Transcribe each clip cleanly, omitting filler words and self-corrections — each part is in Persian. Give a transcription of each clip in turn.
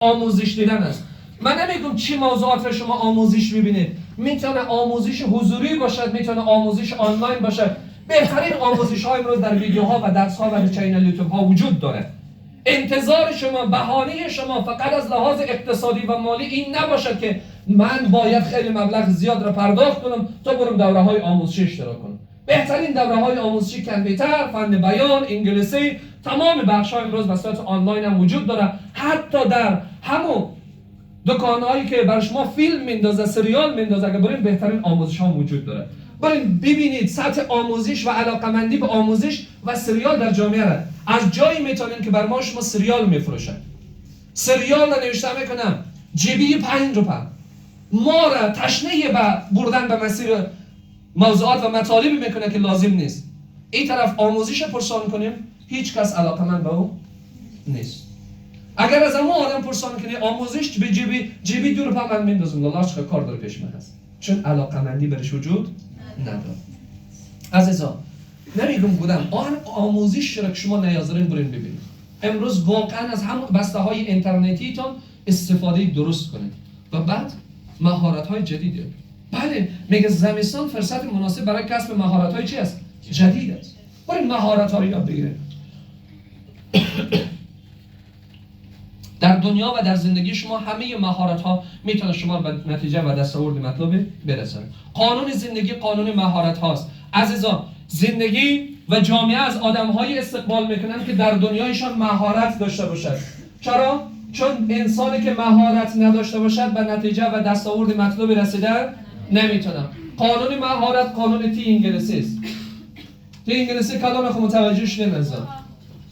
آموزش دیدن است. من نمیگم چی موضوعات را شما آموزش ببینید. میتونه آموزش حضوری باشد، میتونه آموزش آنلاین باشد. بهترین آموزش های امروز در ویدیوها و درس ها و در چینل یوتیوب ها وجود داره. انتظار شما، بهانه شما فقط از لحاظ اقتصادی و مالی این نباشد که من باید خیلی مبلغ زیاد را پرداخت کنم تا برم دوره های آموزشی اشتراک کنم. بهترین دوره های آموزشی کامپیوتر، فن بیان، انگلیسی، تمام بخش های امروز به صورت آنلاین هم وجود داره. حتی در همون دکانهایی که برای شما فیلم میندازه، سریال میندازه، اگه برین بهترین آموزش ها وجود داره. برین ببینید سطح آموزش و علاقمندی به آموزش و سریال در جامعه را. از جایی میتونین که بر ما شما سریال میفروشن. سریال را نوشته میکنم جیبی 5 روپه. ما را تشنه به بردن به مسیر موضوعات و مطالبی میکنه که لازم نیست. این طرف آموزش پرسان کنیم، هیچ کس علاقمند به اون نیست. اگر از اون آدم پرسان کنی آموزش به جیبی 2 روپه من میندازم، الله چه کار داره پیش من هست، چون علاقمندی برش وجود نداره. عزیزان نمیگم بودم آن آموزش را که شما نیازرین برین ببینید. امروز واقعا از همون بسته های اینترنتیتون استفاده درست کنید و بعد مهارت های جدید. بله میگه زمستان فرصت مناسب برای کسب مهارت های چی است؟ جدید است. برین مهارت ها رو یاد بگیرید. در دنیا و در زندگی شما همه مهارت ها میتونه شما به نتیجه و دستاورد مطلوب برسونه. قانون زندگی قانون مهارت هاست. عزیزان زندگی و جامعه از آدم های استقبال میکنن که در دنیایشان مهارت داشته باشد. چرا؟ چون انسانی که مهارت نداشته باشد به نتیجه و دستاورد مطلوب رسیدن نمیتونه. قانون مهارت قانون تی انگلیسی است. تی انگلیسی کلام خود متوجهش نمیشن.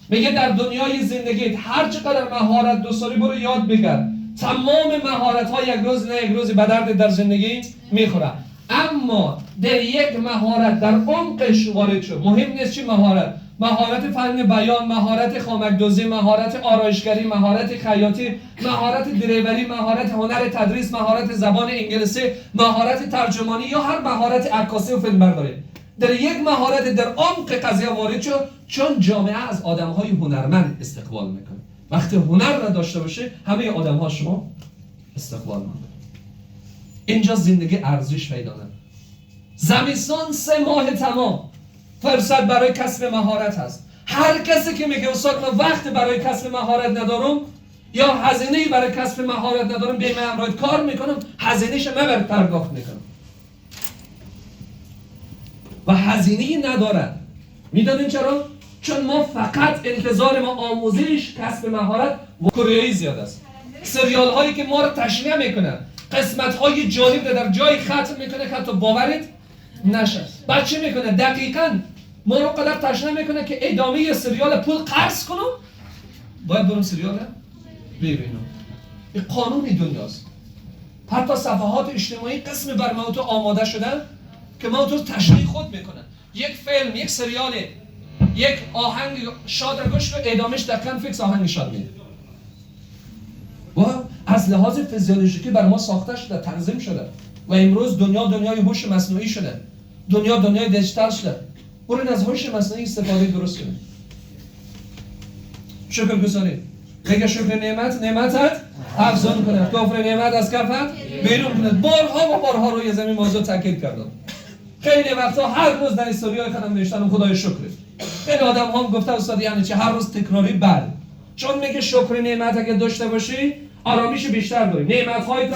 میگه در دنیای زندگیت هر چقدر مهارت دوست داری برو یاد بگیر. تمام مهارت ها یک روز نه یک روز به درد در زندگی میخوره. اما در یک مهارت در عمقش وارد شو. مهم نیست چی مهارت. مهارت فن بیان، مهارت خامک‌دوزی، مهارت آرایشگری، مهارت خیاطی، مهارت دریوری، مهارت هنر تدریس، مهارت زبان انگلیسی، مهارت ترجمانی یا هر مهارت عکاسی و فیلمبرداری. در یک مهارت در عمق قضیه وارد شو، چون جامعه از آدم‌های هنرمند استقبال میکنه. وقتی هنر را داشته باشه همه آدم‌ها شما استقبال میکنه. اینجا زندگی ارزش پیدا کنه. زمستان 3 ماه تمام فرصت برای کسب مهارت هست. هر کسی که میگه استاد من وقت برای کسب مهارت ندارم یا هزینه‌ای برای کسب مهارت ندارم، به من امروز کار میکنم، هزینه‌ش من پرداخت میکنم و هزینه‌ای نداره. میدونین چرا؟ چون ما فقط انتظار ما آموزش کسب مهارت و کره زیاد است. سریال هایی که ما رو تشنیع میکنه، قسمت های جالب رو در جای ختم میکنه که حتی باورت نشه. بعد چی میکنه؟ دقیقاً ما رو قدر تشنیع میکنه که ادامه سریال پول قرض کنم، باید برم سریال ببینم. این قانونی دنیاست. حتی صفحات اجتماعی قسم بر موضوع آماده شدن که موضوع تشریح خود میکنن. یک فیلم، یک سریال، یک آهنگ شاد را گوش کن، ادامش دقیقاً فیکس آهنگ شاد میده. و از لحاظ فیزیولوژیکی بر ما ساخته شده، تنظیم شده. و امروز دنیای هوش مصنوعی شده. دنیای دیجیتال شده. برین از هوش مصنوعی استفاده درست کنید. شکرگزاری. میگه شکر نعمتت افزون کنه. کفر نعمت از کفت بیرون کنه. بارها روی زمین موضوع تاکید کردم. خیلی وقتا هر روز در استوریای خودم نوشتم خدای شکر. خیلی آدم هم گفته استاد یعنی چه هر روز تکراری بله. چون میگه شکر نعمت اگه داشته باشی آرامش بیشتر داری. نعمت‌های